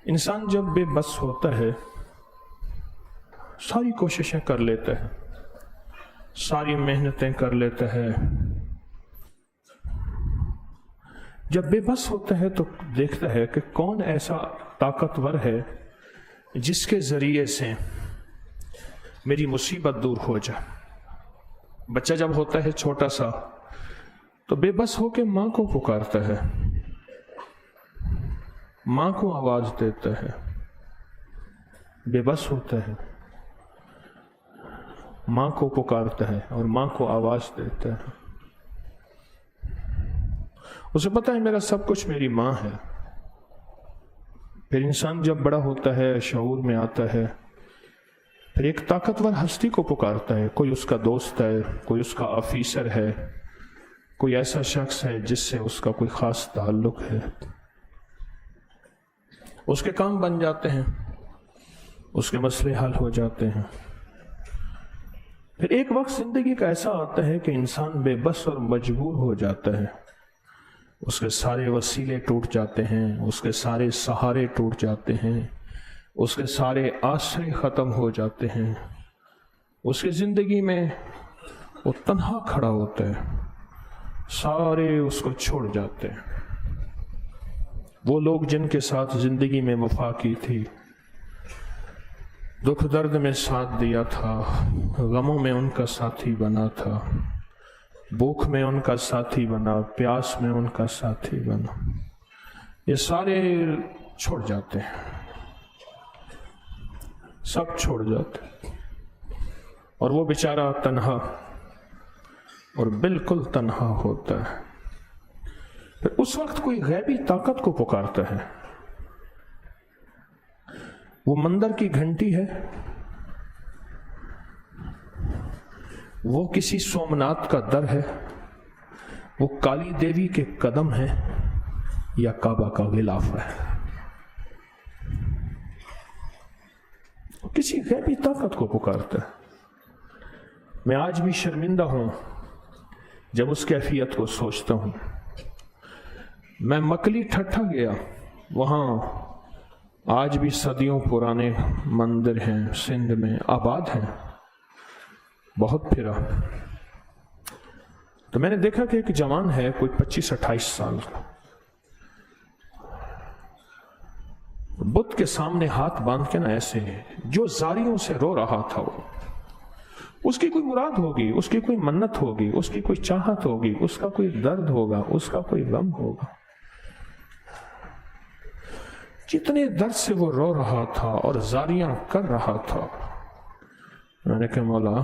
انسان جب بے بس ہوتا ہے ساری کوششیں کر لیتا ہے، ساری محنتیں کر لیتا ہے، جب بے بس ہوتا ہے تو دیکھتا ہے کہ کون ایسا طاقتور ہے جس کے ذریعے سے میری مصیبت دور ہو جائے۔ بچہ جب ہوتا ہے چھوٹا سا تو بے بس ہو کے ماں کو پکارتا ہے، ماں کو آواز دیتا ہے، بے بس ہوتا ہے، ماں کو پکارتا ہے اور ماں کو آواز دیتا ہے۔ اسے پتا ہے میرا سب کچھ میری ماں ہے۔ پھر انسان جب بڑا ہوتا ہے، شعور میں آتا ہے، پھر ایک طاقتور ہستی کو پکارتا ہے، کوئی اس کا دوست ہے، کوئی اس کا آفیسر ہے، کوئی ایسا شخص ہے جس سے اس کا کوئی خاص تعلق ہے، اس کے کام بن جاتے ہیں، اس کے مسئلے حل ہو جاتے ہیں۔ پھر ایک وقت زندگی کا ایسا آتا ہے کہ انسان بے بس اور مجبور ہو جاتا ہے، اس کے سارے وسیلے ٹوٹ جاتے ہیں، اس کے سارے سہارے ٹوٹ جاتے ہیں، اس کے سارے آسرے ختم ہو جاتے ہیں، اس کی زندگی میں وہ تنہا کھڑا ہوتا ہے، سارے اس کو چھوڑ جاتے ہیں۔ وہ لوگ جن کے ساتھ زندگی میں وفا کی تھی، دکھ درد میں ساتھ دیا تھا، غموں میں ان کا ساتھی بنا تھا، بھوک میں ان کا ساتھی بنا، پیاس میں ان کا ساتھی بنا، یہ سارے چھوڑ جاتے ہیں، سب چھوڑ جاتے ہیں، اور وہ بیچارہ تنہا اور بالکل تنہا ہوتا ہے۔ پھر اس وقت کوئی غیبی طاقت کو پکارتا ہے، وہ مندر کی گھنٹی ہے، وہ کسی سومنات کا در ہے، وہ کالی دیوی کے قدم ہے، یا کعبہ کا غلاف ہے۔ کسی غیبی طاقت کو پکارتا ہے۔ میں آج بھی شرمندہ ہوں جب اس کیفیت کو سوچتا ہوں۔ میں مکلی ٹھٹھا گیا، وہاں آج بھی صدیوں پرانے مندر ہیں، سندھ میں آباد ہیں، بہت پھرا تو میں نے دیکھا کہ ایک جوان ہے، کوئی 25-28 سال کا، بت کے سامنے ہاتھ باندھ کے نا ایسے جو زاریوں سے رو رہا تھا، وہ اس کی کوئی مراد ہوگی، اس کی کوئی منت ہوگی، اس کی کوئی چاہت ہوگی، اس کا کوئی درد ہوگا، اس کا کوئی غم ہوگا، جتنے درد سے وہ رو رہا تھا اور زاریاں کر رہا تھا۔ میں نے کہا مولا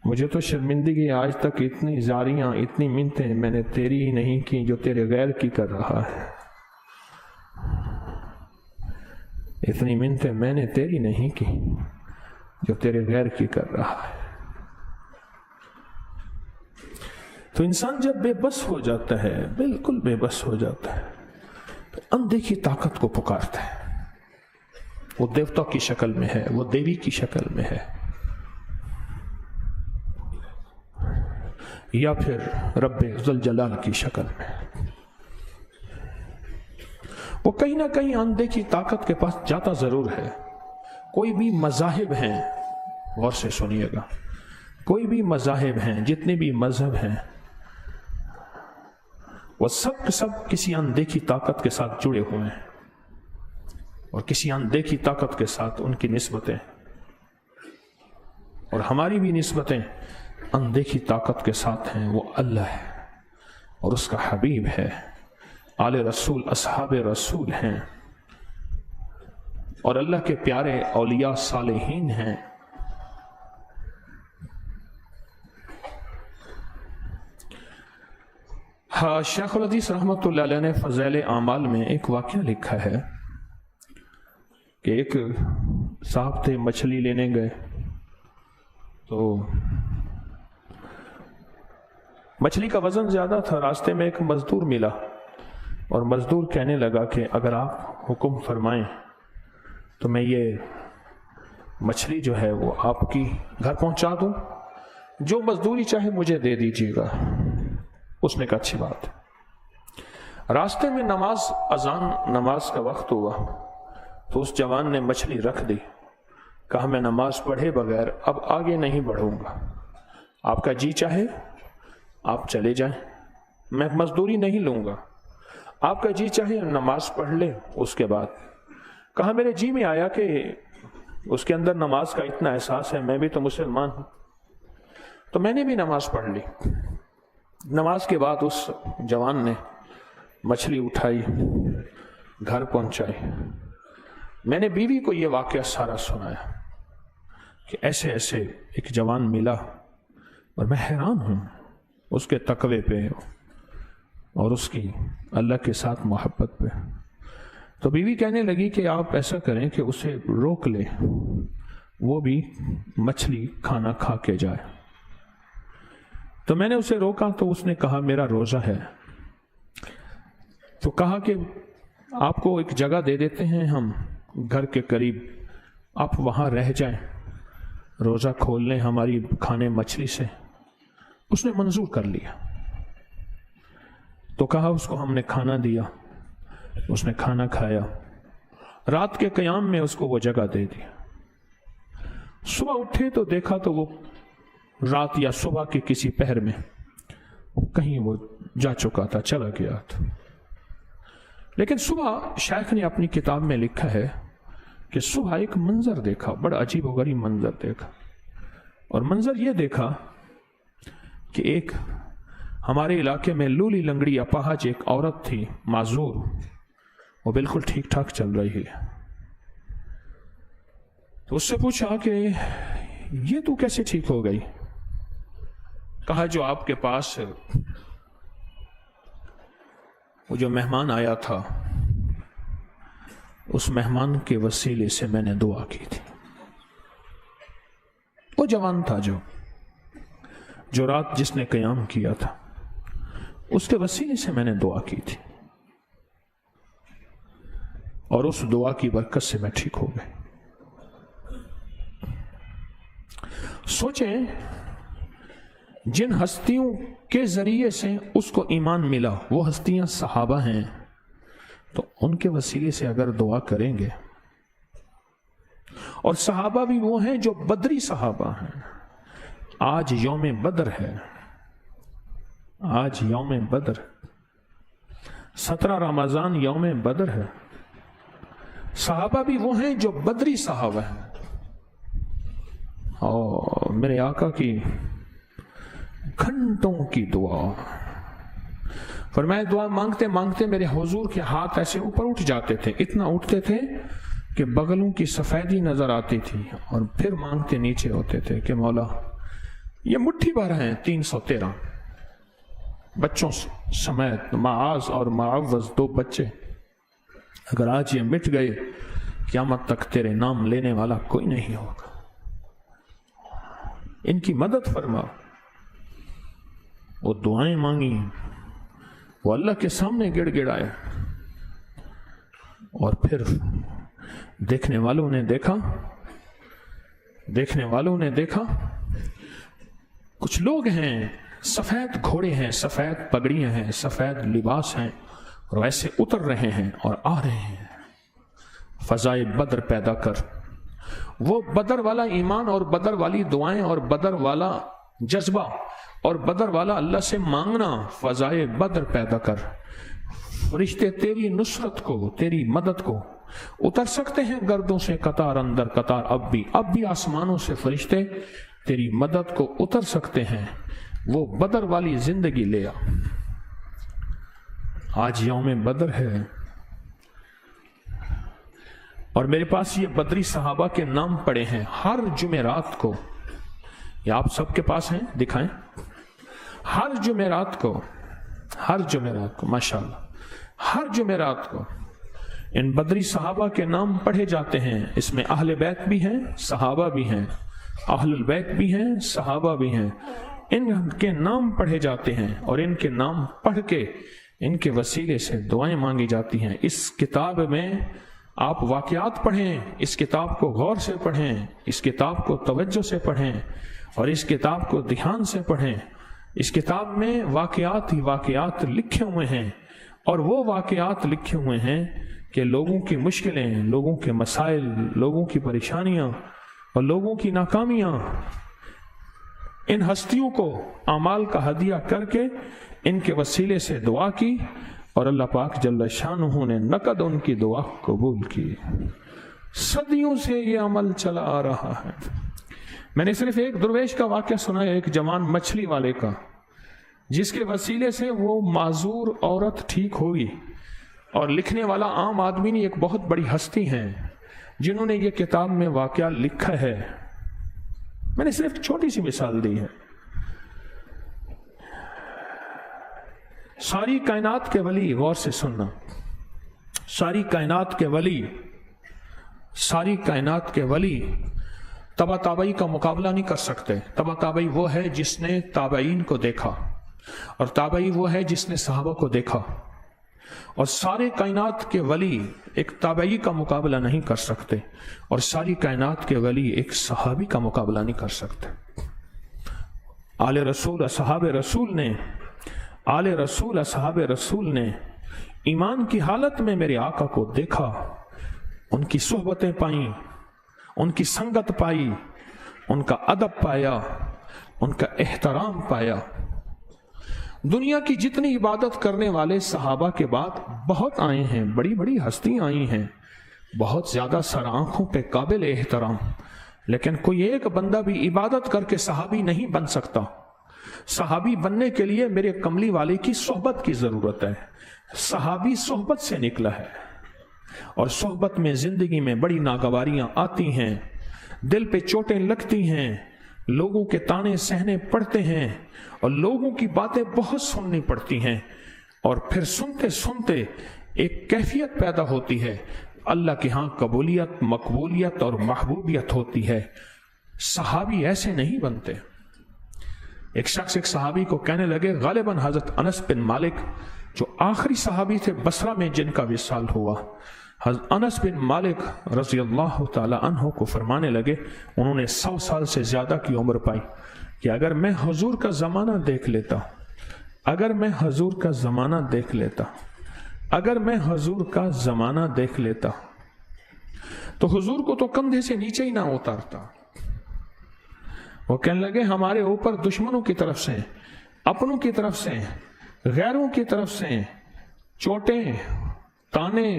مجھے تو شرمندگی، آج تک اتنی زاریاں، اتنی منتیں میں نے تیری ہی نہیں کی جو تیرے غیر کی کر رہا ہے، اتنی منتیں میں نے تیری نہیں کی جو تیرے غیر کی کر رہا ہے۔ تو انسان جب بے بس ہو جاتا ہے، بالکل بے بس ہو جاتا ہے، تو اندیکھی طاقت کو پکارتا ہے۔ وہ دیوتا کی شکل میں ہے، وہ دیوی کی شکل میں ہے، یا پھر رب ذوالجلال کی شکل میں۔ وہ کہیں نہ کہیں اندیکھی طاقت کے پاس جاتا ضرور ہے۔ کوئی بھی مذاہب ہیں، غور سے سنیے گا، کوئی بھی مذاہب ہیں، جتنے بھی مذہب ہیں، وہ سب کے سب کسی اندیکھی طاقت کے ساتھ جڑے ہوئے ہیں، اور کسی اندیکھی طاقت کے ساتھ ان کی نسبتیں، اور ہماری بھی نسبتیں اندیکھی طاقت کے ساتھ ہیں۔ وہ اللہ ہے اور اس کا حبیب ہے، آل رسول اصحاب رسول ہیں، اور اللہ کے پیارے اولیاء صالحین ہیں۔ ہاں، شیخ الحدیث رحمۃ اللہ علیہ نے فضائل اعمال میں ایک واقعہ لکھا ہے کہ ایک صاحب تھے، مچھلی لینے گئے تو مچھلی کا وزن زیادہ تھا، راستے میں ایک مزدور ملا، اور مزدور کہنے لگا کہ اگر آپ حکم فرمائیں تو میں یہ مچھلی جو ہے وہ آپ کی گھر پہنچا دوں، جو مزدوری چاہے مجھے دے دیجیے گا۔ اس نے کہا اچھی بات ہے۔ راستے میں نماز کا وقت ہوا تو اس جوان نے مچھلی رکھ دی، کہا میں نماز پڑھے بغیر اب آگے نہیں بڑھوں گا، آپ کا جی چاہے آپ چلے جائیں، میں مزدوری نہیں لوں گا، آپ کا جی چاہے نماز پڑھ لے۔ اس کے بعد کہا میرے جی میں آیا کہ اس کے اندر نماز کا اتنا احساس ہے، میں بھی تو مسلمان ہوں، تو میں نے بھی نماز پڑھ لی۔ نماز کے بعد اس جوان نے مچھلی اٹھائی، گھر پہنچائی۔ میں نے بیوی کو یہ واقعہ سارا سنایا کہ ایسے ایسے ایک جوان ملا، اور میں حیران ہوں اس کے تقوی پہ اور اس کی اللہ کے ساتھ محبت پہ۔ تو بیوی کہنے لگی کہ آپ ایسا کریں کہ اسے روک لیں، وہ بھی مچھلی کھانا کھا کے جائے۔ تو میں نے اسے روکا تو اس نے کہا میرا روزہ ہے۔ تو کہا کہ آپ کو ایک جگہ دے دیتے ہیں ہم گھر کے قریب، آپ وہاں رہ جائیں، روزہ کھول لیں ہماری کھانے مچھلی سے۔ اس نے منظور کر لیا۔ تو کہا اس کو ہم نے کھانا دیا، اس نے کھانا کھایا، رات کے قیام میں اس کو وہ جگہ دے دی۔ صبح اٹھے تو دیکھا تو وہ رات یا صبح کے کسی پہر میں کہیں وہ جا چکا تھا، چلا گیا تھا۔ لیکن صبح شیخ نے اپنی کتاب میں لکھا ہے کہ صبح ایک منظر دیکھا، بڑا عجیب و غریب منظر دیکھا، اور منظر یہ دیکھا کہ ایک ہمارے علاقے میں لولی لنگڑی اپاہج ایک عورت تھی، معذور، وہ بالکل ٹھیک ٹھاک چل رہی ہے۔ تو اس سے پوچھا کہ یہ تو کیسے ٹھیک ہو گئی؟ کہا جو آپ کے پاس وہ جو مہمان آیا تھا، اس مہمان کے وسیلے سے میں نے دعا کی تھی۔ وہ جوان تھا جو رات جس نے قیام کیا تھا، اس کے وسیلے سے میں نے دعا کی تھی، اور اس دعا کی برکت سے میں ٹھیک ہو گئے۔ سوچیں جن ہستیوں کے ذریعے سے اس کو ایمان ملا وہ ہستیاں صحابہ ہیں، تو ان کے وسیلے سے اگر دعا کریں گے، اور صحابہ بھی وہ ہیں جو بدری صحابہ ہیں۔ آج یوم بدر ہے، آج یوم بدر، 17 رمضان یوم بدر ہے۔ صحابہ بھی وہ ہیں جو بدری صحابہ ہیں، اور میرے آقا کی گھنٹوں کی دعا، فرمایا دعا مانگتے مانگتے میرے حضور کے ہاتھ ایسے اوپر اٹھ جاتے تھے، اتنا اٹھتے تھے کہ بغلوں کی سفیدی نظر آتی تھی، اور پھر مانگتے نیچے ہوتے تھے کہ مولا یہ مٹھی بھر ہیں 313 بچوں سمیت، معاذ اور معوذ 2 بچے، اگر آج یہ مٹ گئے قیامت تک تیرے نام لینے والا کوئی نہیں ہوگا، ان کی مدد فرما۔ وہ دعائیں مانگی، وہ اللہ کے سامنے گڑ گڑائے، اور پھر دیکھنے والوں نے دیکھا کچھ لوگ ہیں، سفید گھوڑے ہیں، سفید پگڑیاں ہیں، سفید لباس ہیں، اور ویسے اتر رہے ہیں اور آ رہے ہیں۔ فضائے بدر پیدا کر، وہ بدر والا ایمان اور بدر والی دعائیں اور بدر والا جذبہ اور بدر والا اللہ سے مانگنا، فضائے بدر پیدا کر۔ فرشتے تیری نصرت کو، تیری مدد کو اتر سکتے ہیں گردوں سے قطار اندر قطار، اب بھی آسمانوں سے فرشتے تیری مدد کو اتر سکتے ہیں۔ وہ بدر والی زندگی لے آ۔ آج یوم بدر ہے، اور میرے پاس یہ بدری صحابہ کے نام پڑے ہیں۔ ہر جمعرات کو، یہ آپ سب کے پاس ہیں، دکھائیں، ہر جمعرات کو ماشاءاللہ ہر جمعرات کو ان بدری صحابہ کے نام پڑھے جاتے ہیں۔ اس میں اہل بیت بھی ہیں، صحابہ بھی ہیں، اہل البیت بھی ہیں، صحابہ بھی ہیں، ان کے نام پڑھے جاتے ہیں، اور ان کے نام پڑھ کے ان کے وسیلے سے دعائیں مانگی جاتی ہیں۔ اس کتاب میں آپ واقعات پڑھیں، اس کتاب کو غور سے پڑھیں، اس کتاب کو توجہ سے پڑھیں، اور اس کتاب کو دھیان سے پڑھیں۔ اس کتاب میں واقعات ہی واقعات لکھے ہوئے ہیں، اور وہ واقعات لکھے ہوئے ہیں کہ لوگوں کی مشکلیں، لوگوں کے مسائل، لوگوں کی پریشانیاں اور لوگوں کی ناکامیاں ان ہستیوں کو اعمال کا ہدیہ کر کے ان کے وسیلے سے دعا کی اور اللہ پاک جل شانہ نے نقد ان کی دعا قبول کی۔ صدیوں سے یہ عمل چلا آ رہا ہے۔ میں نے صرف ایک درویش کا واقعہ سنا ہے، ایک جوان مچھلی والے کا، جس کے وسیلے سے وہ معذور عورت ٹھیک ہوئی، اور لکھنے والا عام آدمی نہیں، ایک بہت بڑی ہستی ہیں جنہوں نے یہ کتاب میں واقعہ لکھا ہے۔ میں نے صرف چھوٹی سی مثال دی ہے۔ ساری کائنات کے ولی، غور سے سننا، ساری کائنات کے ولی، ساری کائنات کے ولی تبا تابعی کا مقابلہ نہیں کر سکتے۔ تبا تابعی وہ ہے جس نے تابعین کو دیکھا، اور تابعی وہ ہے جس نے صحابہ کو دیکھا، اور سارے کائنات کے ولی ایک تابعی کا مقابلہ نہیں کر سکتے، اور ساری کائنات کے ولی ایک صحابی کا مقابلہ نہیں کر سکتے۔ آل رسول، اصحاب رسول نے، آل رسول، اصحاب رسول نے ایمان کی حالت میں میرے آقا کو دیکھا، ان کی صحبتیں پائیں، ان کی سنگت پائی، ان کا ادب پایا، ان کا احترام پایا۔ دنیا کی جتنی عبادت کرنے والے صحابہ کے بعد بہت آئے ہیں، بڑی بڑی ہستیاں آئی ہیں، بہت زیادہ سر آنکھوں پہ قابل احترام، لیکن کوئی ایک بندہ بھی عبادت کر کے صحابی نہیں بن سکتا۔ صحابی بننے کے لیے میرے کملی والے کی صحبت کی ضرورت ہے۔ صحابی صحبت سے نکلا ہے، اور صحبت میں زندگی میں بڑی ناگواریاں آتی ہیں، دل پہ چوٹیں لگتی ہیں، لوگوں کے تانے سہنے پڑتے ہیں، اور لوگوں کی باتیں بہت سننی پڑتی ہیں، اور پھر سنتے سنتے ایک کیفیت پیدا ہوتی ہے، اللہ کے ہاں قبولیت، مقبولیت اور محبوبیت ہوتی ہے۔ صحابی ایسے نہیں بنتے۔ ایک شخص ایک صحابی کو کہنے لگے، غالباً حضرت انس بن مالک جو آخری صحابی تھے بصرہ میں جن کا وصال ہوا، حضرت انس بن مالک رضی اللہ تعالی عنہ کو فرمانے لگے، انہوں نے 100 سال سے زیادہ کی عمر پائی، کہ اگر میں حضور کا زمانہ دیکھ لیتا، اگر میں حضور کا زمانہ دیکھ لیتا، اگر میں حضور کا زمانہ دیکھ لیتا تو حضور کو تو کندھے سے نیچے ہی نہ اتارتا۔ وہ کہنے لگے، ہمارے اوپر دشمنوں کی طرف سے، اپنوں کی طرف سے، غیروں کی طرف سے چوٹیں، تانے،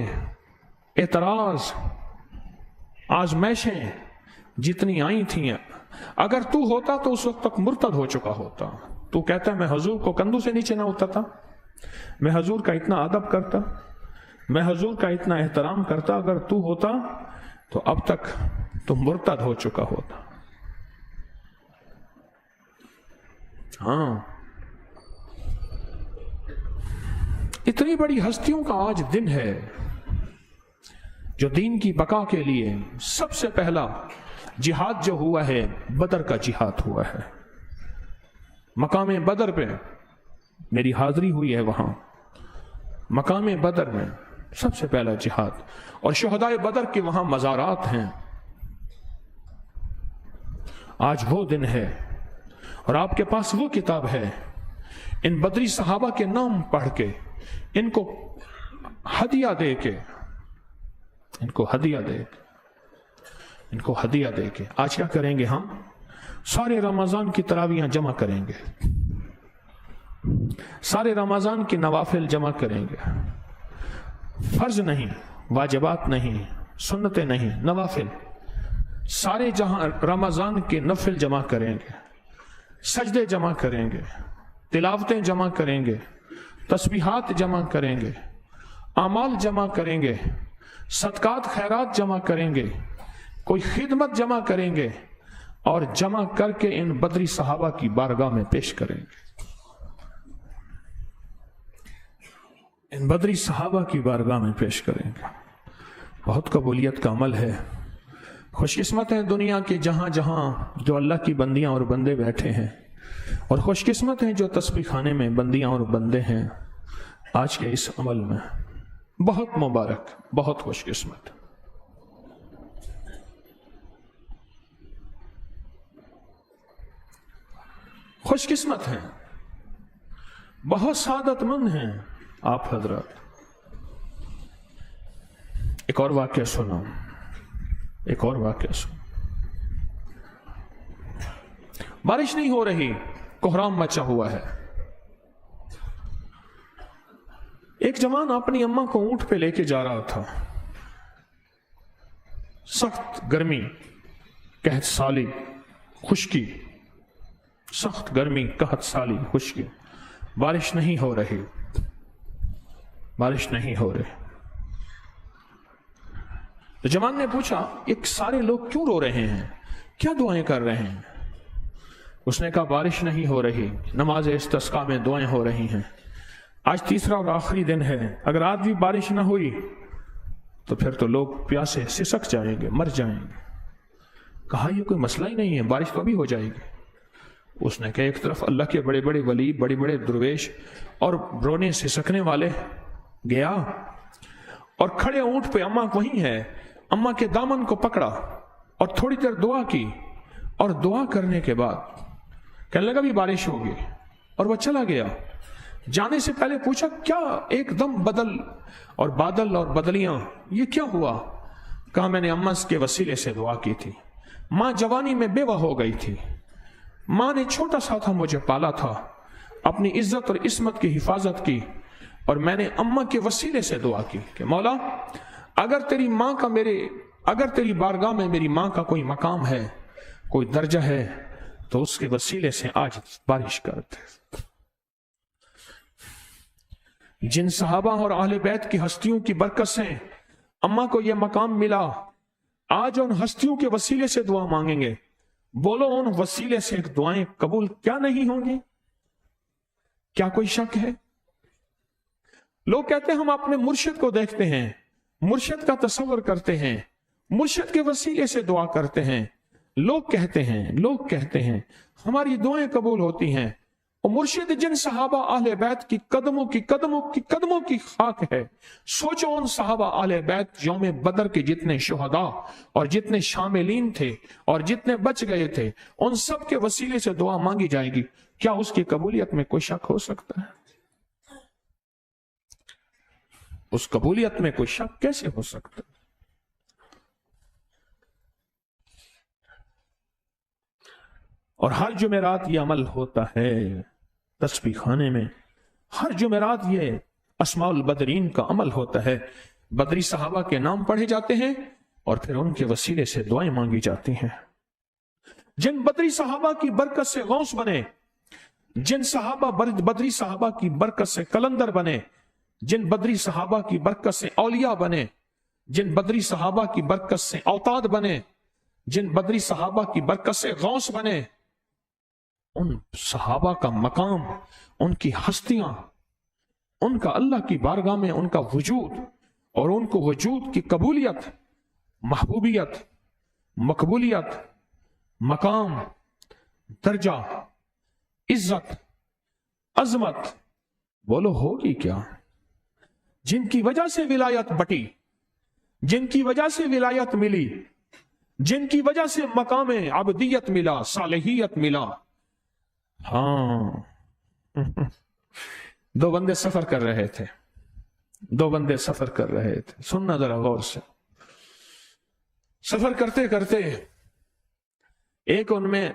اعتراض، آزمائشیں جتنی آئی تھیں، اگر تو ہوتا تو اس وقت تک مرتد ہو چکا ہوتا۔ تو کہتا ہے میں حضور کو کندھوں سے نیچے نہ اترتا، میں حضور کا اتنا ادب کرتا، میں حضور کا اتنا احترام کرتا، اگر تو ہوتا تو اب تک تو مرتد ہو چکا ہوتا۔ ہاں، اتنی بڑی ہستیوں کا آج دن ہے جو دین کی بقا کے لیے سب سے پہلا جہاد جو ہوا ہے، بدر کا جہاد ہوا ہے۔ مقام بدر پہ میری حاضری ہوئی ہے، وہاں مقام بدر میں سب سے پہلا جہاد، اور شہدائے بدر کے وہاں مزارات ہیں۔ آج وہ دن ہے، اور آپ کے پاس وہ کتاب ہے، ان بدری صحابہ کے نام پڑھ کے، ان کو ہدیہ دے کے، ان کو ہدیہ دے کے، ان کو ہدیہ دے کے آج کیا کریں گے؟ ہم سارے رمضان کی تراویحاں جمع کریں گے، سارے رمضان کی نوافل جمع کریں گے، فرض نہیں، واجبات نہیں، سنتیں نہیں، نوافل، سارے جہاں رمضان کے نفل جمع کریں گے، سجدے جمع کریں گے، تلاوتیں جمع کریں گے، تسبیحات جمع کریں گے، اعمال جمع کریں گے، صدقات خیرات جمع کریں گے، کوئی خدمت جمع کریں گے، اور جمع کر کے ان بدری صحابہ کی بارگاہ میں پیش کریں گے۔ ان بدری صحابہ کی بارگاہ میں پیش کریں گے۔ بہت قبولیت کا عمل ہے۔ خوش قسمت ہیں دنیا کے جہاں جہاں جو اللہ کی بندیاں اور بندے بیٹھے ہیں، اور خوش قسمت ہیں جو تسبیح خانے میں بندیاں اور بندے ہیں آج کے اس عمل میں۔ بہت مبارک، بہت خوش قسمت۔ خوش قسمت ہیں، بہت سعادت مند ہیں آپ حضرات ایک اور واقعہ سنا، ایک اور واقعہ سنا. بارش نہیں ہو رہی، کوہرام مچا ہوا ہے. ایک جوان اپنی اماں کو اونٹ پہ لے کے جا رہا تھا. سخت گرمی، قحط سالی، خشکی، سخت گرمی، قحط سالی، خشکی. بارش نہیں ہو رہی، بارش نہیں ہو رہی. تو جوان نے پوچھا یہ سارے لوگ کیوں رو رہے ہیں، کیا دعائیں کر رہے ہیں؟ اس نے کہا بارش نہیں ہو رہی، نماز استسقاء میں دعائیں ہو رہی ہیں. آج تیسرا اور آخری دن ہے، اگر آج بھی بارش نہ ہوئی تو پھر تو لوگ پیاسے سسک جائیں گے، مر جائیں گے. کہا یہ کوئی مسئلہ ہی نہیں ہے، بارش تو ابھی ہو جائے گی. اس نے کہا ایک طرف اللہ کے بڑے بڑے ولی، بڑے بڑے درویش اور رونے سسکنے والے گیا، اور کھڑے اونٹ پہ اماں وہیں ہے. اماں کے دامن کو پکڑا اور تھوڑی دیر دعا کی، اور دعا کرنے کے بعد کہنے لگا بھی بارش ہوگی، اور وہ چلا گیا. جانے سے پہلے پوچھا کیا ایک دم بدل اور بادل اور بدلیاں، یہ کیا ہوا؟ کہا میں نے اماں کے وسیلے سے دعا کی تھی. ماں جوانی میں بیوہ ہو گئی تھی، ماں نے چھوٹا سا تھا مجھے پالا تھا، اپنی عزت اور عصمت کی حفاظت کی، اور میں نے اماں کے وسیلے سے دعا کی کہ مولا اگر تیری ماں کا اگر تیری بارگاہ میں میری ماں کا کوئی مقام ہے، کوئی درجہ ہے، تو اس کے وسیلے سے آج بارش کر دے. جن صحابہ اور اہل بیت کی ہستیوں کی برکت سے اماں کو یہ مقام ملا، آج ان ہستیوں کے وسیلے سے دعا مانگیں گے. بولو ان وسیلے سے دعائیں قبول کیا نہیں ہوں گی؟ کیا کوئی شک ہے؟ لوگ کہتے ہیں ہم اپنے مرشد کو دیکھتے ہیں، مرشد کا تصور کرتے ہیں، مرشد کے وسیلے سے دعا کرتے ہیں. لوگ کہتے ہیں ہماری دعائیں قبول ہوتی ہیں. اور مرشد جن صحابہ اہل بیت کی قدموں کی خاک ہے. سوچو ان صحابہ اہل بیت یوم بدر کے جتنے شہداء اور جتنے شاملین تھے اور جتنے بچ گئے تھے، ان سب کے وسیلے سے دعا مانگی جائے گی. کیا اس کی قبولیت میں کوئی شک ہو سکتا ہے؟ اس قبولیت میں کوئی شک کیسے ہو سکتا ہے؟ اور ہر جمعرات یہ عمل ہوتا ہے تسبیح خانے میں، ہر جمعرات یہ اسماء البدرین کا عمل ہوتا ہے. بدری صحابہ کے نام پڑھے جاتے ہیں اور پھر ان کے وسیلے سے دعائیں مانگی جاتی ہیں. جن بدری صحابہ کی برکت سے غوث بنے، جن بدری صحابہ کی برکت سے قلندر بنے، جن بدری صحابہ کی برکت سے اولیاء بنے، جن بدری صحابہ کی برکت سے اوتاد بنے، جن بدری صحابہ کی برکت سے غوث بنے، ان صحابہ کا مقام، ان کی ہستیاں، ان کا اللہ کی بارگاہ میں ان کا وجود اور ان کو وجود کی قبولیت، محبوبیت، مقبولیت، مقام، درجہ، عزت، عظمت، بولو ہوگی کیا؟ جن کی وجہ سے ولایت بٹی، جن کی وجہ سے ولایت ملی، جن کی وجہ سے مقام عبدیت ملا، صالحیت ملا. ہاں دو بندے سفر کر رہے تھے، سننا ذرا غور سے. سفر کرتے کرتے ایک ان میں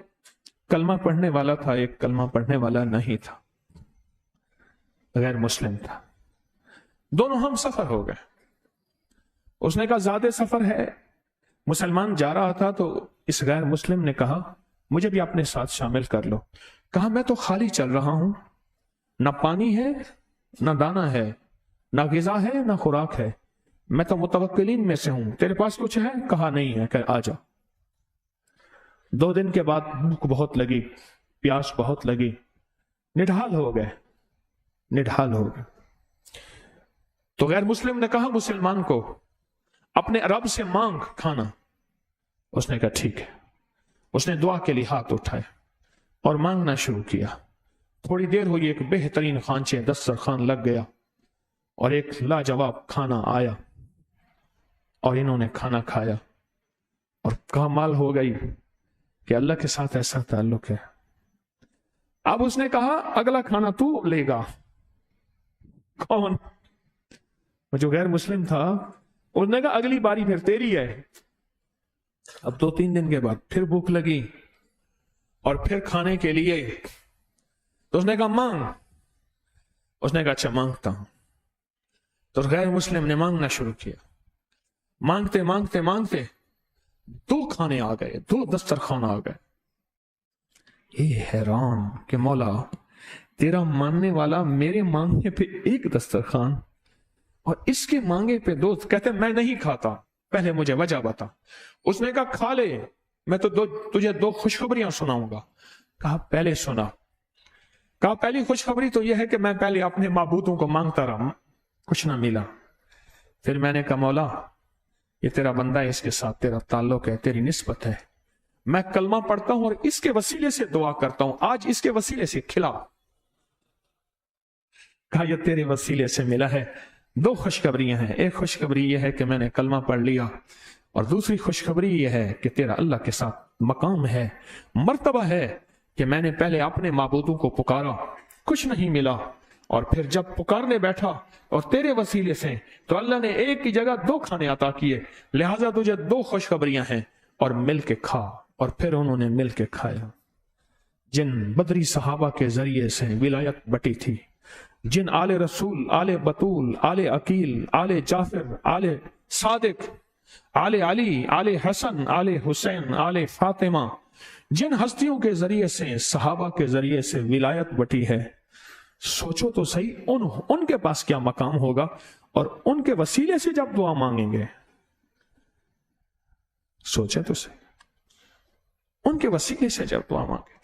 کلمہ پڑھنے والا تھا، ایک کلمہ پڑھنے والا نہیں تھا، غیر مسلم تھا. دونوں ہم سفر ہو گئے. اس نے کہا زیادہ سفر ہے، مسلمان جا رہا تھا تو اس غیر مسلم نے کہا مجھے بھی اپنے ساتھ شامل کر لو. کہا میں تو خالی چل رہا ہوں، نہ پانی ہے، نہ دانا ہے، نہ غذا ہے، نہ خوراک ہے، میں تو متوکلین میں سے ہوں. تیرے پاس کچھ ہے؟ کہا نہیں ہے. کہ آ جا. 2 دن کے بعد بھوک بہت لگی، پیاس بہت لگی، نڈھال ہو گئے. تو غیر مسلم نے کہا مسلمان کو اپنے رب سے مانگ کھانا. اس نے کہا ٹھیک ہے. اس نے دعا کے لیے ہاتھ اٹھائے اور مانگنا شروع کیا. تھوڑی دیر ہوئی، ایک بہترین خانچے دسترخوان لگ گیا اور ایک لاجواب کھانا آیا اور انہوں نے کھانا کھایا اور کمال ہو گئی کہ اللہ کے ساتھ ایسا تعلق ہے. اب اس نے کہا اگلا کھانا تو لے گا. کون؟ وہ جو غیر مسلم تھا اس نے کہا اگلی باری پھر تیری ہے. اب 2-3 دن کے بعد پھر بھوک لگی اور پھر کھانے کے لیے تو اس نے کہا مانگ. اس نے کہا اچھا مانگتا ہوں. تو غیر مسلم نے مانگنا شروع کیا. مانگتے مانگتے مانگتے 2 کھانے آ گئے, 2 دسترخوان آ گئے. یہ حیران کہ مولا تیرا ماننے والا میرے مانگنے پہ 1 دسترخوان اور اس کے مانگے پہ 2. کہتے میں نہیں کھاتا, پہلے مجھے وجہ بتا. اس نے کہا کھا لے, میں تو تجھے 2 خوشخبریاں سناؤں گا. کہا پہلے سنا. کہا پہلی خوشخبری تو یہ ہے کہ میں پہلے اپنے معبودوں کو مانگتا رہا, کچھ نہ ملا. پھر میں نے کہا مولا یہ تیرا بندہ ہے, اس کے ساتھ تیرا تعلق ہے, تیری نسبت ہے, میں کلمہ پڑھتا ہوں اور اس کے وسیلے سے دعا کرتا ہوں, آج اس کے وسیلے سے کھلا. کہا یہ تیرے وسیلے سے ملا ہے. 2 خوشخبریاں ہیں. ایک خوشخبری یہ ہے کہ میں نے کلمہ پڑھ لیا, اور دوسری خوشخبری یہ ہے کہ تیرا اللہ کے ساتھ مقام ہے, مرتبہ ہے کہ میں نے پہلے اپنے معبودوں کو پکارا, کچھ نہیں ملا, اور پھر جب پکارنے بیٹھا اور تیرے وسیلے سے تو اللہ نے ایک کی جگہ 2 کھانے عطا کیے, لہٰذا تجھے 2 خوشخبریاں ہیں اور مل کے کھا. اور پھر انہوں نے مل کے کھایا. جن بدری صحابہ کے ذریعے سے ولایت بٹی تھی, جن آل رسول, آل بطول, آل عقیل, آل جعفر, آل صادق, آل علی, آل حسن, آل حسین, آل فاطمہ, جن ہستیوں کے ذریعے سے, صحابہ کے ذریعے سے ولایت بٹی ہے, سوچو تو صحیح ان کے پاس کیا مقام ہوگا, اور ان کے وسیلے سے جب دعا مانگیں گے, سوچے تو صحیح, ان کے وسیلے سے جب دعا مانگیں.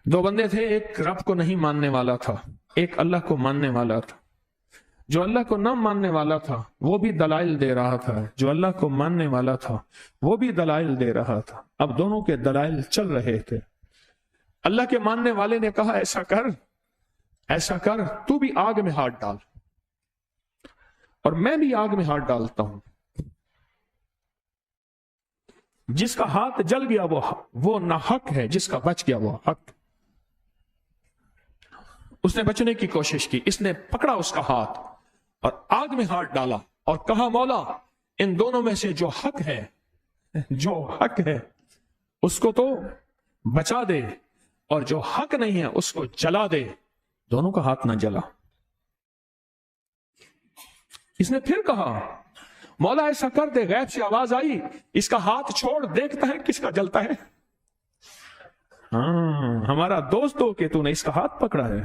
دو بندے تھے, ایک رب کو نہیں ماننے والا تھا, ایک اللہ کو ماننے والا تھا. جو اللہ کو نہ ماننے والا تھا وہ بھی دلائل دے رہا تھا, جو اللہ کو ماننے والا تھا وہ بھی دلائل دے رہا تھا. اب دونوں کے دلائل چل رہے تھے. اللہ کے ماننے والے نے کہا ایسا کر, تو بھی آگ میں ہاتھ ڈال اور میں بھی آگ میں ہاتھ ڈالتا ہوں. جس کا ہاتھ جل گیا وہ ناحق ہے, جس کا بچ گیا وہ حق. اس نے بچنے کی کوشش کی, اس نے پکڑا اس کا ہاتھ اور آگ میں ہاتھ ڈالا اور کہا مولا ان دونوں میں سے جو حق ہے اس کو تو بچا دے, اور جو حق نہیں ہے اس کو جلا دے. دونوں کا ہاتھ نہ جلا. اس نے پھر کہا مولا ایسا کر دے. غیب سے آواز آئی, اس کا ہاتھ چھوڑ, دیکھتا ہے کس کا جلتا ہے. ہمارا دوست ہو کہ تو نے اس کا ہاتھ پکڑا ہے.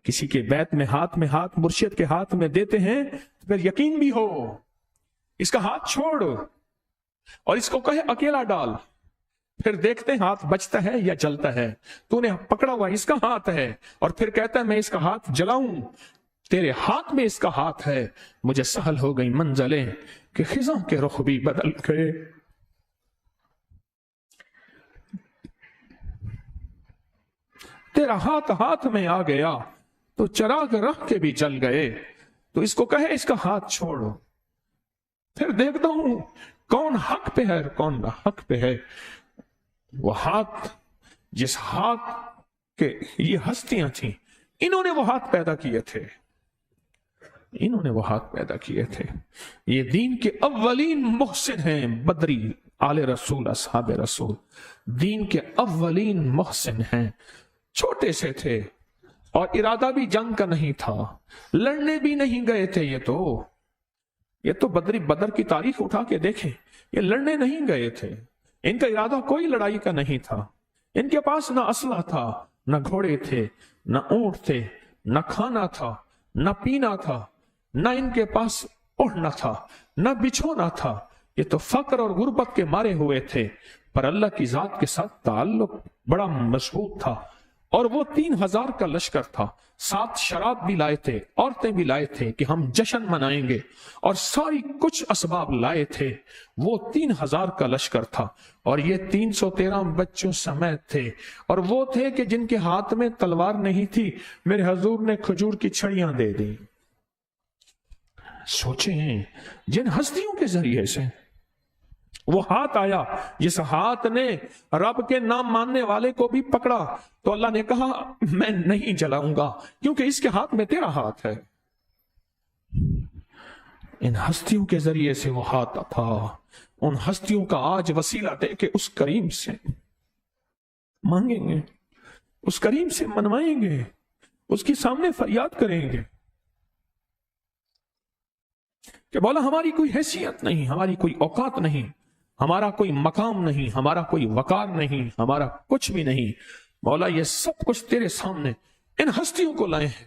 کسی کے بیت میں ہاتھ مرشد کے ہاتھ میں دیتے ہیں تو پھر یقین بھی ہو. اس کا ہاتھ چھوڑ اور اس کو کہے اکیلا ڈال, پھر دیکھتے ہیں ہاتھ بچتا ہے یا جلتا ہے. تو نے پکڑا ہوا اس کا ہاتھ ہے اور پھر کہتا ہے میں اس کا ہاتھ جلاؤں. تیرے ہاتھ میں اس کا ہاتھ ہے. مجھے سہل ہو گئی منزلیں کہ خزاں کے رخ بھی بدل گئے. تیرا ہاتھ میں آ گیا تو چراغ رکھ کے بھی جل گئے. تو اس کو کہے اس کا ہاتھ چھوڑو, پھر دیکھتا ہوں کون حق پہ ہے اور کون نہ حق پہ ہے. وہ ہاتھ, جس ہاتھ کے یہ ہستیاں تھیں, انہوں نے وہ ہاتھ پیدا کیے تھے. یہ دین کے اولین محسن ہیں بدری, آل رسول, اصحاب رسول. دین کے اولین محسن ہیں. چھوٹے سے تھے اور ارادہ بھی جنگ کا نہیں تھا, لڑنے بھی نہیں گئے تھے. یہ تو بدر کی تاریخ اٹھا کے دیکھیں, یہ لڑنے نہیں گئے تھے. ان کا ارادہ کوئی لڑائی کا نہیں تھا. ان کے پاس نہ اسلحہ تھا, نہ گھوڑے تھے, نہ اونٹ تھے, نہ کھانا تھا, نہ پینا تھا, نہ ان کے پاس اوڑھنا تھا, نہ بچھونا تھا. یہ تو فقر اور غربت کے مارے ہوئے تھے, پر اللہ کی ذات کے ساتھ تعلق بڑا مضبوط تھا. اور وہ 3000 کا لشکر تھا. 7 شراب بھی لائے تھے, عورتیں بھی لائے تھے کہ ہم جشن منائیں گے, اور ساری کچھ اسباب لائے تھے. وہ 3000 کا لشکر تھا اور یہ 313 بچوں سمیت تھے. اور وہ تھے کہ جن کے ہاتھ میں تلوار نہیں تھی, میرے حضور نے کھجور کی چھڑیاں دے دی. سوچیں جن ہستیوں کے ذریعے سے وہ ہاتھ آیا جس ہاتھ نے رب کے نام ماننے والے کو بھی پکڑا تو اللہ نے کہا میں نہیں جلاؤں گا کیونکہ اس کے ہاتھ میں تیرا ہاتھ ہے۔ ان ہستیوں کے ذریعے سے وہ ہاتھ تھا، ان ہستیوں کا آج وسیلہ دے کے اس کریم سے مانگیں گے، اس کریم سے منوائیں گے، اس کے سامنے فریاد کریں گے کہ مولا ہماری کوئی حیثیت نہیں، ہماری کوئی اوقات نہیں، ہمارا کوئی مقام نہیں، ہمارا کوئی وقار نہیں، ہمارا کچھ بھی نہیں، مولا یہ سب کچھ تیرے سامنے ان ہستیوں کو لائے ہیں۔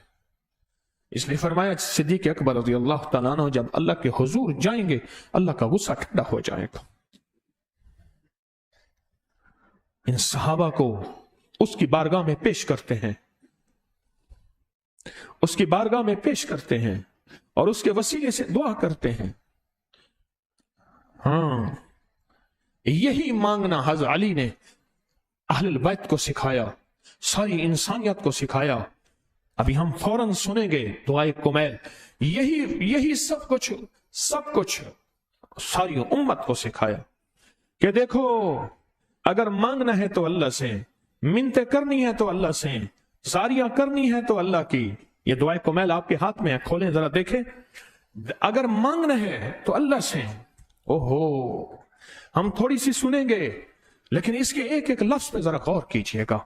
اس لیے فرمایا صدیق اکبر رضی اللہ تعالیٰ عنہ جب اللہ کے حضور جائیں گے اللہ کا غصہ ٹھنڈا ہو جائے گا۔ ان صحابہ کو اس کی بارگاہ میں پیش کرتے ہیں، اس کی بارگاہ میں پیش کرتے ہیں اور اس کے وسیلے سے دعا کرتے ہیں۔ ہاں یہی مانگنا حضرت علی نے اہل البیت کو سکھایا، ساری انسانیت کو سکھایا۔ ابھی ہم فوراً سنیں گے دعائے کمیل، یہی سب کچھ ساری امت کو سکھایا کہ دیکھو اگر مانگنا ہے تو اللہ سے، منتیں کرنی ہے تو اللہ سے، زاریاں کرنی ہے تو اللہ کی۔ یہ دعائے کمیل آپ کے ہاتھ میں ہے، کھولیں ذرا دیکھیں۔ اگر مانگنا ہے تو اللہ سے۔ اوہو ہم تھوڑی سی سنیں گے لیکن اس کے ایک ایک لفظ پہ ذرا غور کیجئے گا،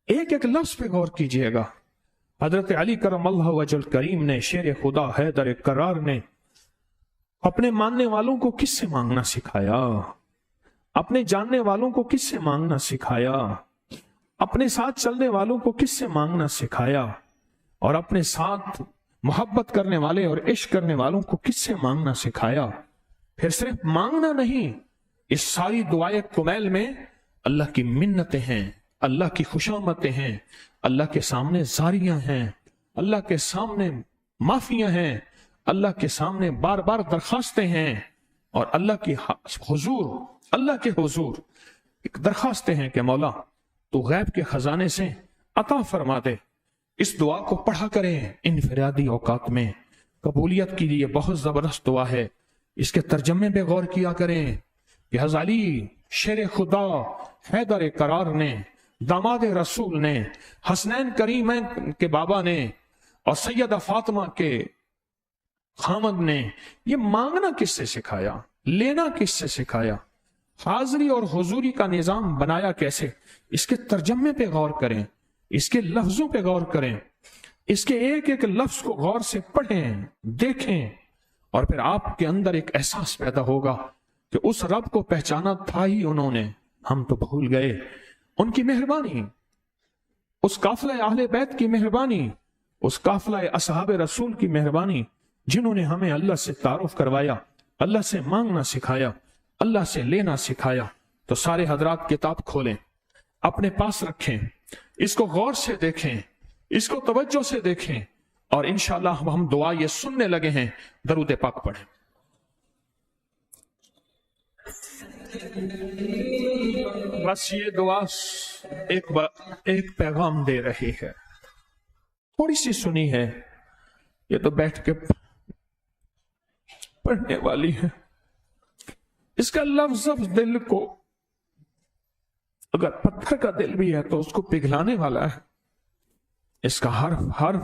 ایک ایک لفظ پہ غور کیجئے گا۔ حضرت علی کرم اللہ وجہ الکریم نے، شیر خدا حیدر کرار نے اپنے ماننے والوں کو کس سے مانگنا سکھایا، اپنے جاننے والوں کو کس سے مانگنا سکھایا، اپنے ساتھ چلنے والوں کو کس سے مانگنا سکھایا، اور اپنے ساتھ محبت کرنے والے اور عشق کرنے والوں کو کس سے مانگنا سکھایا۔ پھر صرف مانگنا نہیں، اس ساری دعائے کمیل میں اللہ کی منتیں ہیں، اللہ کی خوشامدیں ہیں، اللہ کے سامنے زاریاں ہیں، اللہ کے سامنے معافیاں ہیں، اللہ کے سامنے بار بار درخواستیں ہیں، اور اللہ کے حضور ایک درخواستیں ہیں کہ مولا تو غیب کے خزانے سے عطا فرما دے۔ اس دعا کو پڑھا کریں انفرادی اوقات میں، قبولیت کے لیے بہت زبردست دعا ہے۔ اس کے ترجمے پہ غور کیا کریں کہ حضرت علی شیر خدا حیدر کرار نے، داماد رسول نے، حسنین کریمین کے بابا نے اور سیدہ فاطمہ کے خامد نے یہ مانگنا کس سے سکھایا، لینا کس سے سکھایا، حاضری اور حضوری کا نظام بنایا کیسے۔ اس کے ترجمے پہ غور کریں، اس کے لفظوں پہ غور کریں، اس کے ایک ایک لفظ کو غور سے پڑھیں، دیکھیں، اور پھر آپ کے اندر ایک احساس پیدا ہوگا کہ اس رب کو پہچانا تھا ہی انہوں نے، ہم تو بھول گئے۔ ان کی مہربانی، اس قافلہ اہل بیت کی مہربانی، اس قافلہ اصحاب رسول کی مہربانی، جنہوں نے ہمیں اللہ سے تعارف کروایا، اللہ سے مانگنا سکھایا، اللہ سے لینا سکھایا۔ تو سارے حضرات کتاب کھولیں، اپنے پاس رکھیں، اس کو غور سے دیکھیں، اس کو توجہ سے دیکھیں، اور انشاءاللہ ہم دعا یہ سننے لگے ہیں۔ درود پاک پڑھیں۔ بس یہ دعا ایک پیغام دے رہی ہے، تھوڑی سی سنی ہے، یہ تو بیٹھ کے پڑھنے والی ہے۔ اس کا لفظ دل کو، اگر پتھر کا دل بھی ہے تو اس کو پگھلانے والا ہے۔ اس کا حرف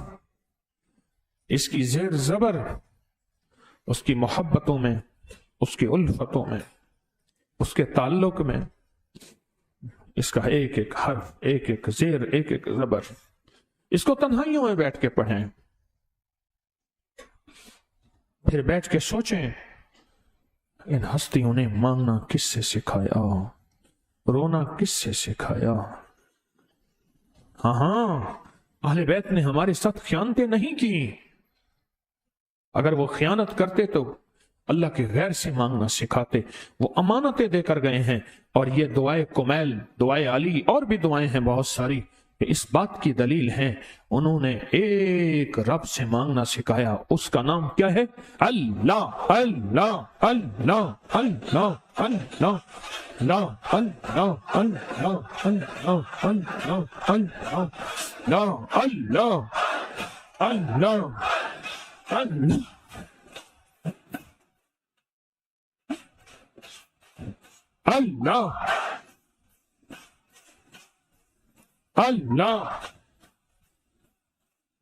اس کی زیر زبر، اس کی محبتوں میں، اس کی الفتوں میں، اس کے تعلق میں، اس کا ایک ایک حرف، ایک ایک زیر، ایک ایک زبر، اس کو تنہائیوں میں بیٹھ کے پڑھیں، پھر بیٹھ کے سوچیں ان ہستیوں نے مانگنا کس سے سکھایا، رونا کس سے سکھایا۔ ہاں اہل بیت نے ہمارے ساتھ خیانتیں نہیں کی، اگر وہ خیانت کرتے تو اللہ کے غیر سے مانگنا سکھاتے، وہ امانتیں دے کر گئے ہیں۔ اور یہ دعائے کمیل، دعائے علی، اور بھی دعائیں ہیں بہت ساری کہ اس بات کی دلیل ہے انہوں نے ایک رب سے مانگنا سکھایا، اس کا نام کیا ہے؟ اللہ اللہ اللہ اللہ اللہ اللہ اللہ اللہ اللہ اللہ اللہ اللہ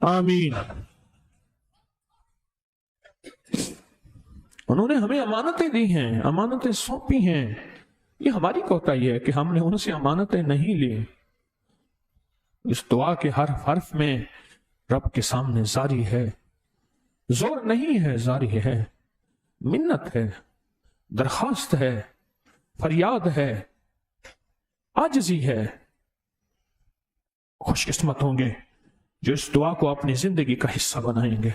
آمین۔ انہوں نے ہمیں امانتیں دی ہیں، امانتیں سونپی ہیں، یہ ہماری کوتاہی ہے کہ ہم نے ان سے امانتیں نہیں لی۔ اس دعا کے ہر حرف میں رب کے سامنے جاری ہے، زور نہیں ہے، جاری ہے، منت ہے، درخواست ہے، فریاد ہے، عاجزی ہے۔ خوش قسمت ہوں گے جو اس دعا کو اپنی زندگی کا حصہ بنائیں گے،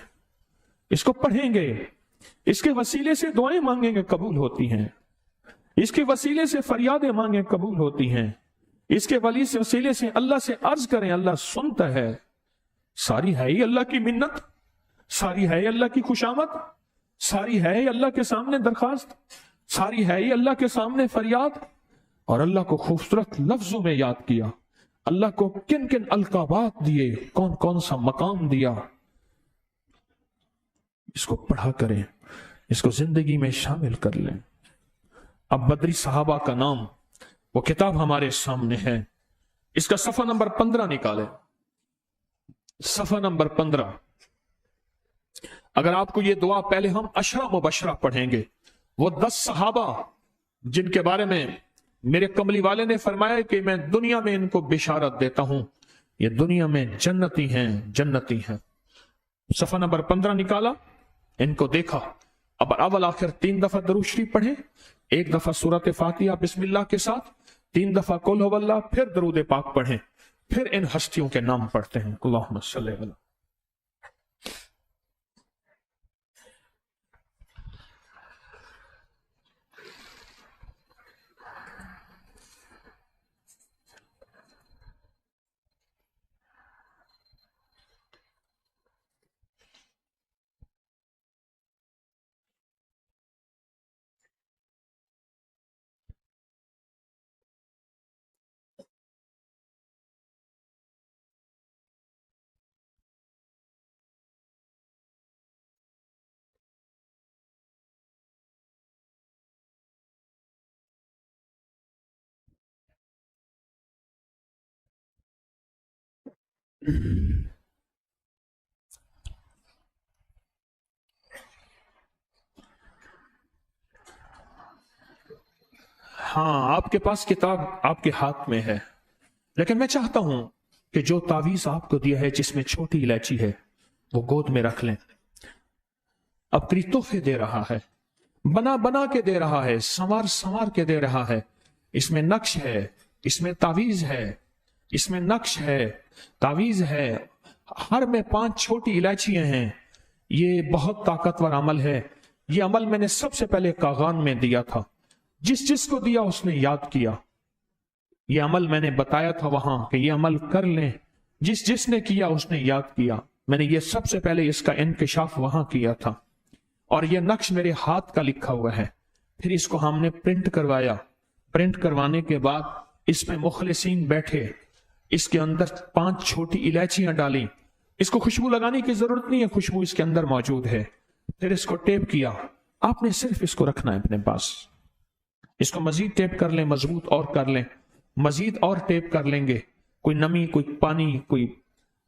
اس کو پڑھیں گے، اس کے وسیلے سے دعائیں مانگیں گے قبول ہوتی ہیں، اس کے وسیلے سے فریادیں مانگیں قبول ہوتی ہیں، اس کے وسیلے سے اللہ سے عرض کریں، اللہ سنتا ہے۔ ساری ہے ہی اللہ کی منت، ساری ہے ہی اللہ کی خوشامد، ساری ہے ہی اللہ کے سامنے درخواست، ساری ہے ہی اللہ کے سامنے فریاد۔ اور اللہ کو خوبصورت لفظوں میں یاد کیا، اللہ کو کن کن القابات دیے، کون کون سا مقام دیا۔ اس کو پڑھا کریں، اس کو زندگی میں شامل کر لیں۔ اب بدری صحابہ کا نام، وہ کتاب ہمارے سامنے ہے، اس کا صفحہ نمبر 15 نکالیں، صفحہ نمبر 15۔ اگر آپ کو یہ دعا، پہلے ہم عشرہ مبشرہ پڑھیں گے، وہ 10 صحابہ جن کے بارے میں میرے کملی والے نے فرمایا کہ میں دنیا میں ان کو بشارت دیتا ہوں، یہ دنیا میں جنتی ہیں، جنتی ہیں۔ صفحہ نمبر 15 نکالا، ان کو دیکھا۔ اب اول آخر 3 دفعہ درود شریف پڑھیں، 1 دفعہ سورۃ فاتحہ بسم اللہ کے ساتھ، 3 دفعہ قل ہو اللہ، پھر درود پاک پڑھیں، پھر ان ہستیوں کے نام پڑھتے ہیں۔ اللہم صلی اللہ۔ ہاں، آپ کے پاس کتاب آپ کے ہاتھ میں ہے، لیکن میں چاہتا ہوں کہ جو تعویذ آپ کو دیا ہے جس میں چھوٹی الائچی ہے وہ گود میں رکھ لیں۔ اب کئی تحفے دے رہا ہے، بنا بنا کے دے رہا ہے، سنوار سنوار کے دے رہا ہے۔ اس میں نقش ہے، اس میں تعویذ ہے، اس میں نقش ہے، تعویذ ہے، ہر میں 5 چھوٹی الائچیاں ہیں۔ یہ بہت طاقتور عمل ہے۔ یہ عمل میں نے سب سے پہلے کاغان میں دیا تھا، جس کو دیا اس نے یاد کیا۔ یہ عمل میں نے بتایا تھا وہاں کہ یہ عمل کر لیں، جس نے کیا اس نے یاد کیا۔ میں نے یہ سب سے پہلے اس کا انکشاف وہاں کیا تھا، اور یہ نقش میرے ہاتھ کا لکھا ہوا ہے۔ پھر اس کو ہم نے پرنٹ کروایا، پرنٹ کروانے کے بعد اس میں مخلصین بیٹھے، اس کے اندر 5 چھوٹی الائچیاں ڈالیں۔ اس کو خوشبو لگانے کی ضرورت نہیں ہے، خوشبو اس کے اندر موجود ہے۔ پھر اس کو ٹیپ کیا، آپ نے صرف اس کو رکھنا ہے اپنے پاس۔ اس کو مزید ٹیپ کر لیں، مضبوط اور کر لیں، مزید اور ٹیپ کر لیں گے، کوئی نمی، کوئی پانی، کوئی،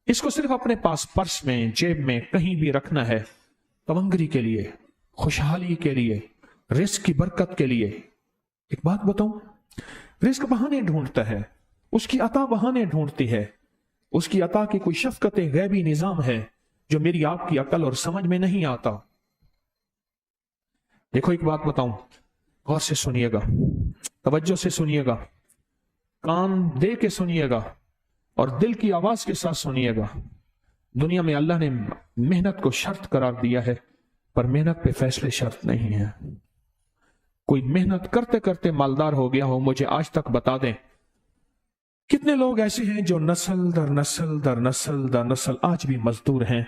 اس کو صرف اپنے پاس پرس میں، جیب میں، کہیں بھی رکھنا ہے، تونگری کے لیے، خوشحالی کے لیے، رزق کی برکت کے لیے۔ ایک بات بتاؤں، رزق بہانے ڈھونڈتا ہے، اس کی عطا بہانے ڈھونڈتی ہے، اس کی عطا کی کوئی شفقت غیبی نظام ہے جو میری آپ کی عقل اور سمجھ میں نہیں آتا۔ دیکھو ایک بات بتاؤں، غور سے سنیے گا، توجہ سے سنیے گا، کان دے کے سنیے گا، اور دل کی آواز کے ساتھ سنیے گا۔ دنیا میں اللہ نے محنت کو شرط قرار دیا ہے، پر محنت پہ فیصلے شرط نہیں ہے۔ کوئی محنت کرتے کرتے مالدار ہو گیا ہو، مجھے آج تک بتا دیں کتنے لوگ ایسے ہیں جو نسل در نسل در نسل در نسل آج بھی مزدور ہیں،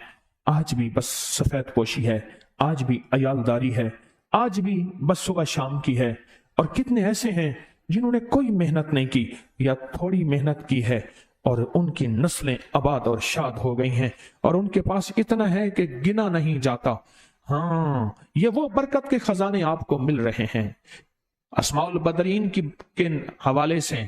آج بھی بس سفید پوشی ہے، آج بھی عیالداری ہے، آج بھی بس صبح شام کی ہے، اور کتنے ایسے ہیں جنہوں نے کوئی محنت نہیں کی یا تھوڑی محنت کی ہے، اور ان کی نسلیں آباد اور شاد ہو گئی ہیں، اور ان کے پاس اتنا ہے کہ گنا نہیں جاتا۔ ہاں، یہ وہ برکت کے خزانے آپ کو مل رہے ہیں۔ اسماء البدرین کے حوالے سے،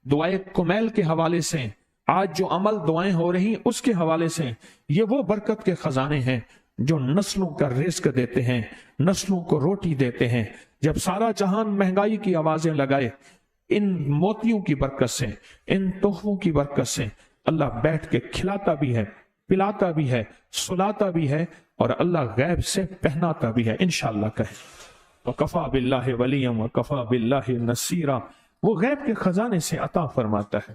دعائے کمیل کے حوالے سے، آج جو عمل دعائیں ہو رہی اس کے حوالے سے، یہ وہ برکت کے خزانے ہیں جو نسلوں کا رزق دیتے ہیں، نسلوں کو روٹی دیتے ہیں۔ جب سارا جہان مہنگائی کی آوازیں لگائے، ان موتیوں کی برکت سے، ان تحفوں کی برکت سے اللہ بیٹھ کے کھلاتا بھی ہے، پلاتا بھی ہے، سلاتا بھی ہے، اور اللہ غیب سے پہناتا بھی ہے۔ انشاءاللہ کہیں وَكَفَى بِاللَّهِ وَلِيًّا وَكَفَى بِاللَّهِ نَصِيرًا، وہ غیب کے خزانے سے عطا فرماتا ہے۔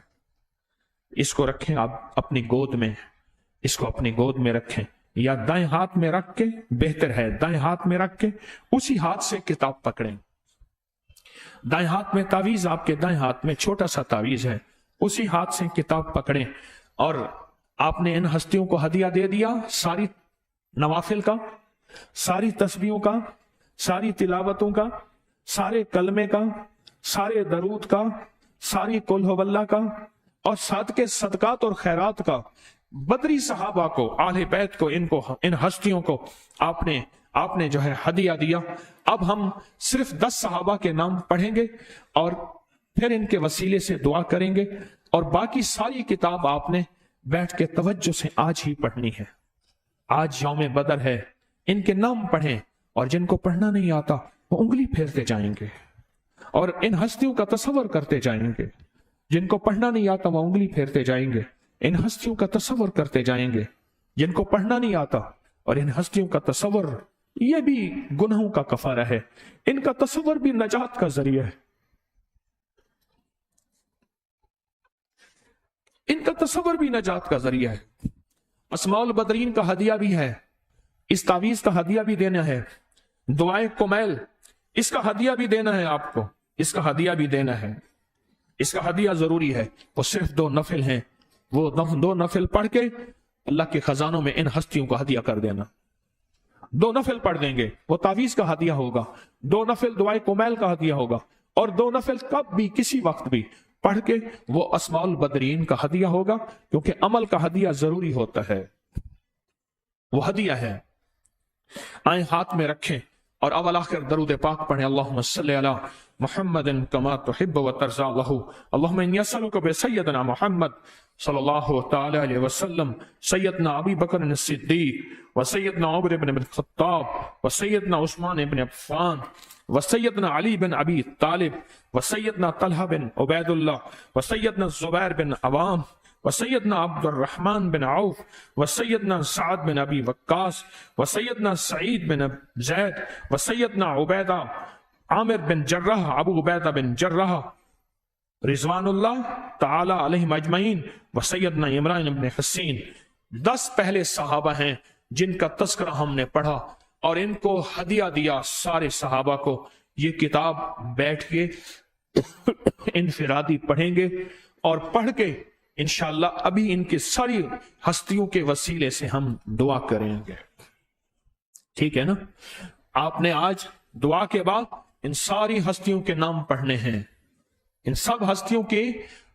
اس کو رکھیں آپ اپنی گود میں، اس کو اپنی گود میں رکھیں، یا دائیں ہاتھ میں رکھ کے، بہتر ہے دائیں ہاتھ میں رکھ کے اسی ہاتھ سے کتاب پکڑیں۔ دائیں ہاتھ میں تعویذ، آپ کے دائیں ہاتھ میں چھوٹا سا تعویذ ہے، اسی ہاتھ سے کتاب پکڑیں، اور آپ نے ان ہستیوں کو ہدیہ دے دیا ساری نوافل کا، ساری تسبیحوں کا، ساری تلاوتوں کا، سارے کلمے کا، سارے درود کا، ساری قل ہو اللہ کا، اور صدقے صدقات اور خیرات کا۔ بدری صحابہ کو، اہل بیت کو، ان ہستیوں کو آپ نے جو ہے ہدیہ دیا۔ اب ہم صرف 10 صحابہ کے نام پڑھیں گے اور پھر ان کے وسیلے سے دعا کریں گے، اور باقی ساری کتاب آپ نے بیٹھ کے توجہ سے آج ہی پڑھنی ہے۔ آج یوم بدر ہے، ان کے نام پڑھیں، اور جن کو پڑھنا نہیں آتا وہ انگلی پھیرتے جائیں گے اور ان ہستیوں کا تصور کرتے جائیں گے۔ جن کو پڑھنا نہیں آتا وہ انگلی پھیرتے جائیں گے، ان ہستیوں کا تصور کرتے جائیں گے۔ جن کو پڑھنا نہیں آتا اور ان ہستیوں کا تصور، یہ بھی گناہوں کا کفارہ ہے، ان کا تصور بھی نجات کا ذریعہ ہے، ان کا تصور بھی نجات کا ذریعہ ہے۔ اسماء البدرین کا ہدیہ بھی ہے، اس تعویذ کا ہدیہ بھی دینا ہے، دعائے کمیل اس کا ہدیہ بھی دینا ہے، آپ کو اس کا ہدیہ بھی دینا ہے، اس کا ہدیہ ضروری ہے۔ وہ صرف 2 نفل ہیں، وہ 2 نفل پڑھ کے اللہ کے خزانوں میں ان ہستیوں کو ہدیہ کر دینا۔ 2 نفل پڑھ دیں گے، وہ تعویذ کا ہدیہ ہوگا، 2 نفل دعائے کمیل کا ہدیہ ہوگا، اور 2 نفل کب بھی کسی وقت بھی پڑھ کے وہ اسماء البدرین کا ہدیہ ہوگا، کیونکہ عمل کا ہدیہ ضروری ہوتا ہے، وہ ہدیہ ہے۔ آئیں ہاتھ میں رکھیں اور اول آخر درود پاک پڑھیں۔ اللہم صلی علی محمد کما تحب و ترضى له اللہم انی اسألک بسیدنا محمد صلی اللہ تعالی علیہ وسلم، سیدنا ابی بکر الصدیق، وسیدنا عمر بن الخطاب، وسیدنا عثمان بن عفان، وسیدنا علی بن ابی طالب، وسیدنا طلحہ بن عبید اللہ، وسیدنا زبیر بن عوام، وسیدنا عبد الرحمن بن عوف، وسیدنا سعد بن ابی وقاص، وسیدنا سعید بن زید، وسیدنا عبیدہ عامر بن جرح، ابو عبیدہ بن جرح رضوان اللہ تعالی علیہم اجمعین، وسیدنا عمران بن حسین۔ 10 پہلے صحابہ ہیں جن کا تذکرہ ہم نے پڑھا اور ان کو ہدیہ دیا سارے صحابہ کو۔ یہ کتاب بیٹھ کے انفرادی پڑھیں گے، اور پڑھ کے انشاءاللہ ابھی ان کی ساری ہستیوں کے وسیلے سے ہم دعا کریں گے، ٹھیک ہے نا؟ آپ نے آج دعا کے بعد ان ساری ہستیوں کے نام پڑھنے ہیں، ان سب ہستیوں کے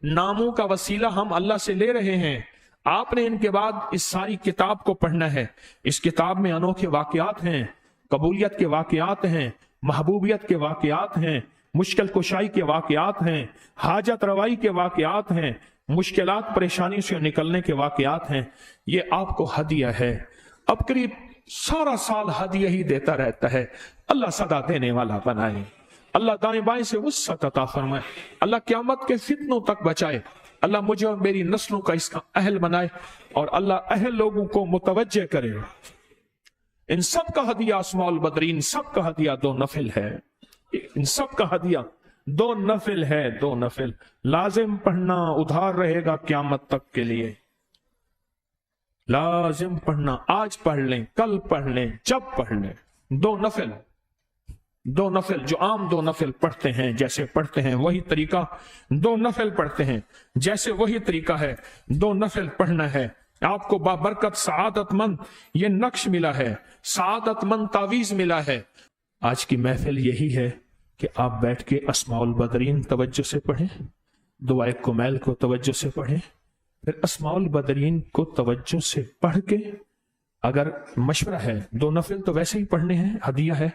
ناموں کا وسیلہ ہم اللہ سے لے رہے ہیں۔ آپ نے ان کے بعد اس ساری کتاب کو پڑھنا ہے۔ اس کتاب میں انوکھے واقعات ہیں، قبولیت کے واقعات ہیں، محبوبیت کے واقعات ہیں، مشکل کشائی کے واقعات ہیں، حاجت روائی کے واقعات ہیں، مشکلات پریشانی سے نکلنے کے واقعات ہیں۔ یہ آپ کو ہدیہ ہے۔ اب قریب سارا سال ہدیہ ہی دیتا رہتا ہے، اللہ صدا دینے والا بنائے، اللہ دائیں بائیں سے وسعت عطا فرمائے، اللہ قیامت کے فتنوں تک بچائے، اللہ مجھے اور میری نسلوں کا اس کا اہل بنائے، اور اللہ اہل لوگوں کو متوجہ کرے۔ ان سب کا ہدیہ اسماء البدرین، سب کا ہدیہ 2 نفل ہے، ان سب کا ہدیہ 2 نفل ہے، 2 نفل لازم پڑھنا، ادھار رہے گا قیامت تک کے لیے، لازم پڑھنا۔ آج پڑھ لیں، کل پڑھ لیں، جب پڑھ لیں، 2 نفل، 2 نفل جو عام 2 نفل پڑھتے ہیں، جیسے پڑھتے ہیں وہی طریقہ، 2 نفل پڑھتے ہیں جیسے وہی طریقہ ہے، 2 نفل پڑھنا ہے۔ آپ کو بابرکت سعادت مند یہ نقش ملا ہے، سعادت مند تعویذ ملا ہے۔ آج کی محفل یہی ہے کہ آپ بیٹھ کے اسماء البدرین توجہ سے پڑھیں، دعائے کمیل کو توجہ سے پڑھیں، پھر اسماء البدرین کو توجہ سے پڑھ کے اگر مشورہ ہے 2 نفل تو ویسے ہی پڑھنے ہیں، ہدیہ ہے،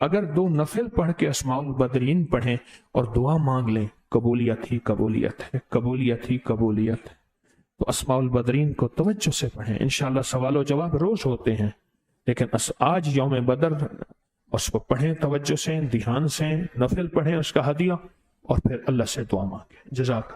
اگر 2 نفل پڑھ کے اسماء البدرین پڑھیں اور دعا مانگ لیں، قبولیت ہی قبولیت ہے، قبولیت ہی قبولیت ہے۔ تو اسماء البدرین کو توجہ سے پڑھیں، انشاءاللہ سوال و جواب روز ہوتے ہیں، لیکن آج یوم بدر اس کو پڑھیں توجہ سے، دھیان سے، نفل پڑھیں اس کا ہدیہ، اور پھر اللہ سے دعا مانگیں۔ جزاک